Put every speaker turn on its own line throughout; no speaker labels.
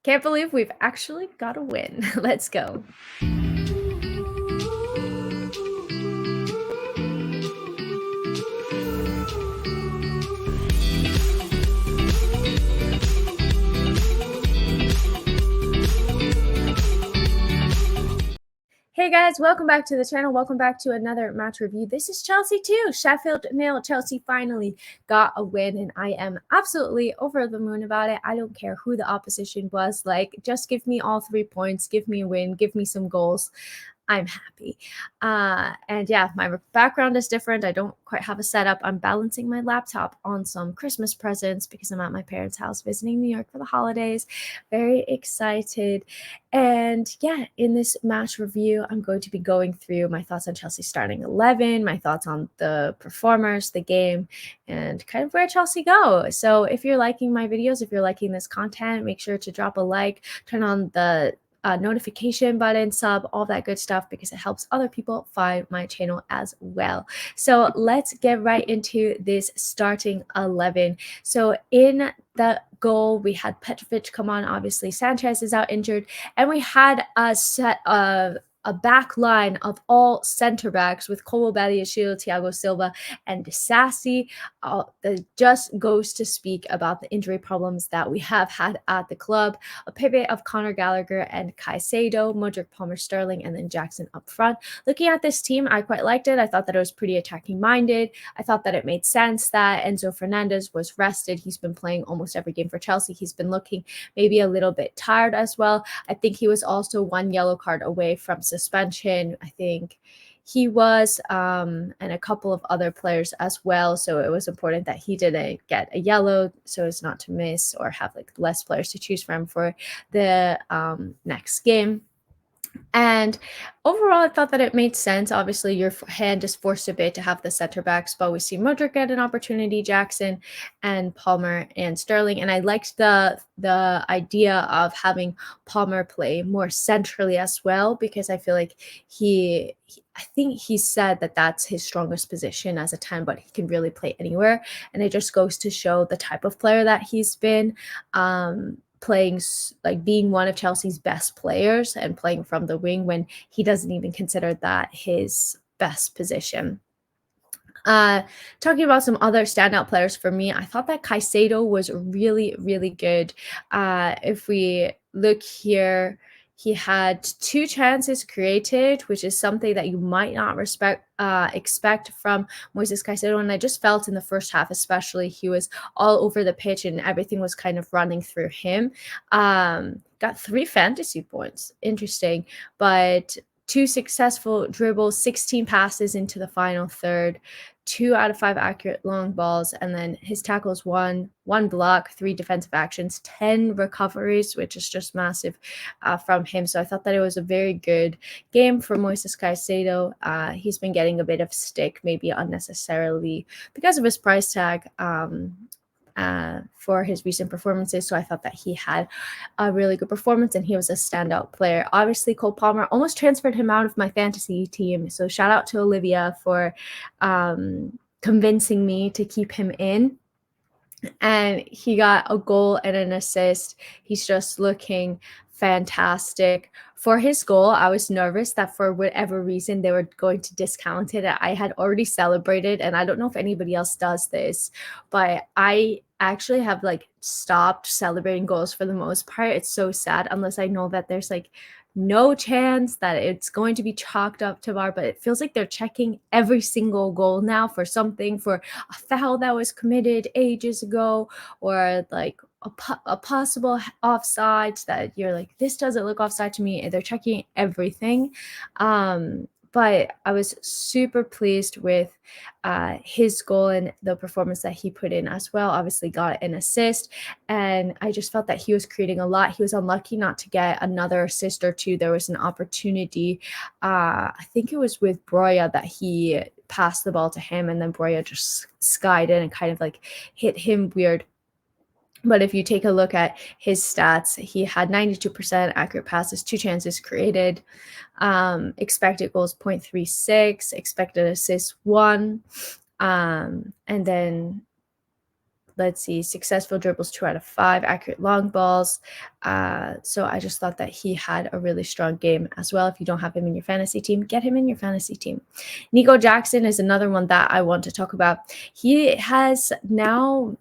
Can't believe we've actually got a win. Let's go. Hey guys, welcome back to the channel. Welcome back to another match review. This is Chelsea too. Sheffield nil. Chelsea finally got a win, and I am absolutely over the moon about it. I don't care who the opposition was. Like, just give me all 3 points, give me a win, give me some goals. I'm happy. And yeah, my background is different. I don't quite have a setup. I'm balancing my laptop on some Christmas presents because I'm at my parents' house visiting New York for the holidays. Very excited. And yeah, in this match review, I'm going to be going through my thoughts on Chelsea starting 11, my thoughts on the performers, the game, and kind of where Chelsea go. So if you're liking my videos, if you're liking this content, make sure to drop a like, turn on the notification button, sub, all that good stuff, because it helps other people find my channel as well. So let's get right into this starting 11. So in the goal, we had Petrovic come on. Obviously, Sanchez is out injured, and we had a set of a back line of all center backs with Cole Badiashile, Thiago Silva, and Sassy. That just goes to speak about the injury problems that we have had at the club. A pivot of Conor Gallagher and Caicedo, Modric, Palmer, Sterling, and then Jackson up front. Looking at this team, I quite liked it. I thought that it was pretty attacking minded. I thought that it made sense that Enzo Fernandez was rested. He's been playing almost every game for Chelsea. He's been looking maybe a little bit tired as well. I think he was also one yellow card away from suspension. I think he was, and a couple of other players as well. So it was important that he didn't get a yellow so as not to miss or have like less players to choose from for the next game. And overall, I thought that it made sense. Obviously, your hand is forced a bit to have the center backs, but we see Modric get an opportunity, Jackson and Palmer and Sterling. And I liked the idea of having Palmer play more centrally as well, because I feel like I think he said that that's his strongest position as a 10, but he can really play anywhere. And it just goes to show the type of player that he's been. Playing, like being one of Chelsea's best players and playing from the wing when he doesn't even consider that his best position. Talking about some other standout players for me, I thought that Caicedo was really, really good. If we look here, he had 2 chances created, which is something that you might not expect from Moises Caicedo. And I just felt in the first half, especially, he was all over the pitch and everything was kind of running through him. Got 3 fantasy points. Interesting. But 2 successful dribbles, 16 passes into the final third, 2 out of 5 accurate long balls, and then his tackles, one block, 3 defensive actions, 10 recoveries, which is just massive from him. So I thought that it was a very good game for Moises Caicedo. He's been getting a bit of stick, maybe unnecessarily, because of his price tag. For his recent performances. So I thought that he had a really good performance and he was a standout player. Obviously, Cole Palmer almost transferred him out of my fantasy team. So shout out to Olivia for convincing me to keep him in. And he got a goal and an assist. He's just looking fantastic. For his goal, I was nervous that for whatever reason they were going to discount it. I had already celebrated, and I don't know if anybody else does this, but I actually have like stopped celebrating goals for the most part. It's so sad unless I know that there's like no chance that it's going to be chalked up to VAR, but it feels like they're checking every single goal now for something, for a foul that was committed ages ago, or like a possible offside that you're like, this doesn't look offside to me, and they're checking everything. But I was super pleased with his goal and the performance that he put in as well. Obviously got an assist, and I just felt that he was creating a lot. He was unlucky not to get another assist or 2. There was an opportunity, I think it was with Broya, that he passed the ball to him, and then Broya just skied in and kind of like hit him weird. But if you take a look at his stats, he had 92% accurate passes, 2 chances created, expected goals 0.36, expected assists 1, and then let's see, successful dribbles 2 out of 5, accurate long balls. So I just thought that he had a really strong game as well. If you don't have him in your fantasy team, get him in your fantasy team. Nico Jackson is another one that I want to talk about. He has now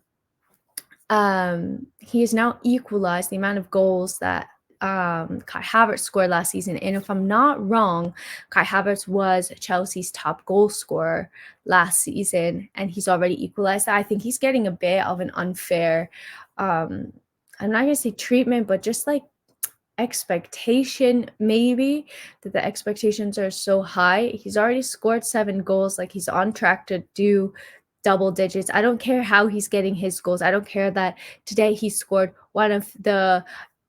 equalized the amount of goals that Kai Havertz scored last season. And if I'm not wrong, Kai Havertz was Chelsea's top goal scorer last season, and he's already equalized that. I think he's getting a bit of an unfair, I'm not going to say treatment, but just like expectation, maybe, that the expectations are so high. He's already scored 7 goals. Like, he's on track to do double digits. I don't care how he's getting his goals. I don't care that today he scored one of the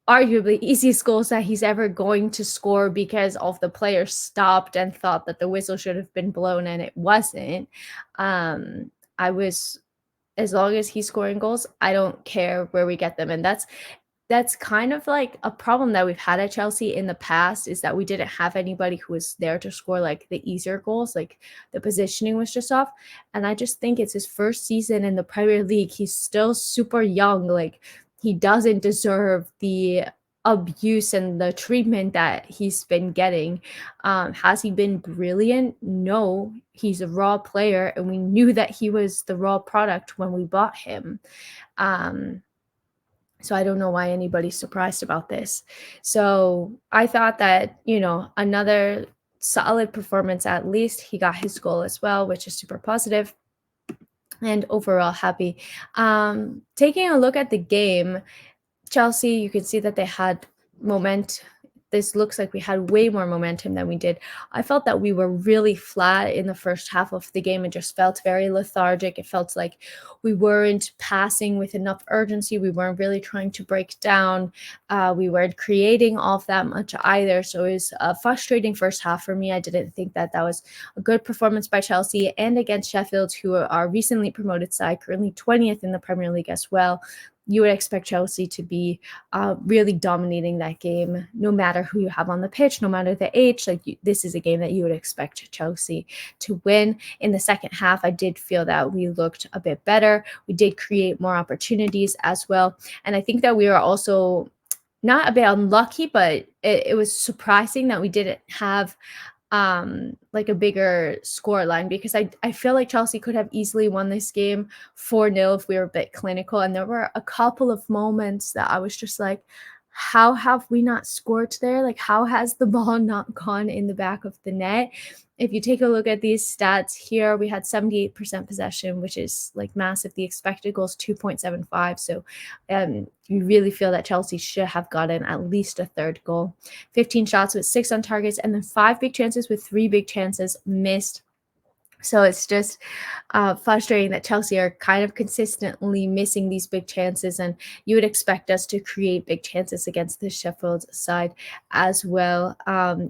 arguably easiest goals that he's ever going to score because of the player stopped and thought that the whistle should have been blown and it wasn't. I was As long as he's scoring goals, I don't care where we get them. And that's kind of like a problem that we've had at Chelsea in the past, is that we didn't have anybody who was there to score like the easier goals. Like, the positioning was just off. And I just think it's his first season in the Premier League. He's still super young. Like, he doesn't deserve the abuse and the treatment that he's been getting. Has he been brilliant? No, he's a raw player, and we knew that he was the raw product when we bought him. So I don't know why anybody's surprised about this. So I thought that, another solid performance. At least he got his goal as well, which is super positive, and overall happy. Taking a look at the game, Chelsea, you could see that they had momentum. This looks like we had way more momentum than we did. I felt that we were really flat in the first half of the game. It just felt very lethargic. It felt like we weren't passing with enough urgency. We weren't really trying to break down. We weren't creating all that much either. So it was a frustrating first half for me. I didn't think that was a good performance by Chelsea, and against Sheffield, who are our recently promoted side, currently 20th in the Premier League as well. You would expect Chelsea to be really dominating that game, no matter who you have on the pitch, no matter the age. This is a game that you would expect Chelsea to win. In the second half, I did feel that we looked a bit better. We did create more opportunities as well. And I think that we were also not a bit unlucky, but it was surprising that we didn't have like a bigger score line, because I feel like Chelsea could have easily won this game 4-0 if we were a bit clinical. And there were a couple of moments that I was just like, how have we not scored there? Like, how has the ball not gone in the back of the net? If you take a look at these stats here, we had 78% possession, which is like massive. The expected goal is 2.75. So you really feel that Chelsea should have gotten at least a third goal. 15 shots with 6 on targets, and then 5 big chances with 3 big chances missed. So it's just frustrating that Chelsea are kind of consistently missing these big chances, and you would expect us to create big chances against the Sheffield side as well.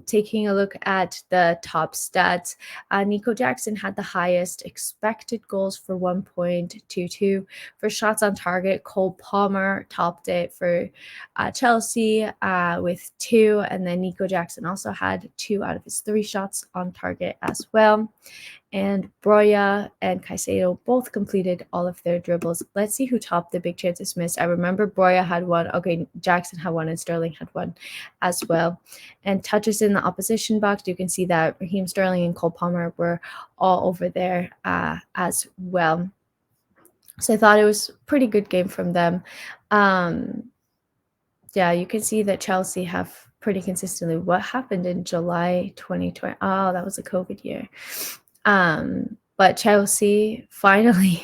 Taking a look at the top stats, Nico Jackson had the highest expected goals for 1.22. For shots on target, Cole Palmer topped it for Chelsea with 2, and then Nico Jackson also had 2 out of his 3 shots on target as well. And Broya and Caicedo both completed all of their dribbles. Let's see who topped the big chances missed. I remember Broya had 1. Okay, Jackson had 1 and Sterling had 1 as well. And touches in the opposition box, you can see that Raheem Sterling and Cole Palmer were all over there as well. So I thought it was a pretty good game from them. Yeah, you can see that Chelsea have pretty consistently. What happened in July 2020? Oh, that was a COVID year. But Chelsea finally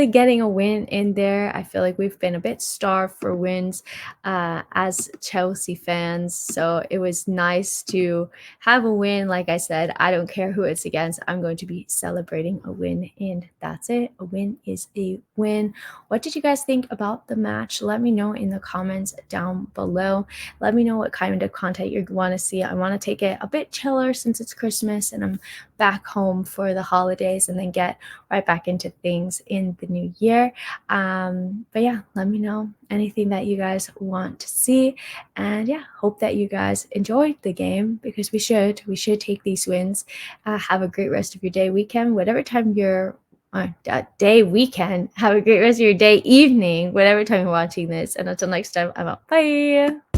getting a win in there. I feel like we've been a bit starved for wins as Chelsea fans. So it was nice to have a win. Like I said, I don't care who it's against. I'm going to be celebrating a win, and that's it. A win is a win. What did you guys think about the match? Let me know in the comments down below. Let me know what kind of content you want to see. I want to take it a bit chiller since it's Christmas and I'm back home for the holidays, and then get right back into things in the new year. But yeah, let me know anything that you guys want to see, and yeah, hope that you guys enjoyed the game, because we should take these wins. Have a great rest of your day, weekend, whatever time you're or day, weekend. Have a great rest of your day, evening, whatever time you're watching this. And until next time, I'm out. Bye.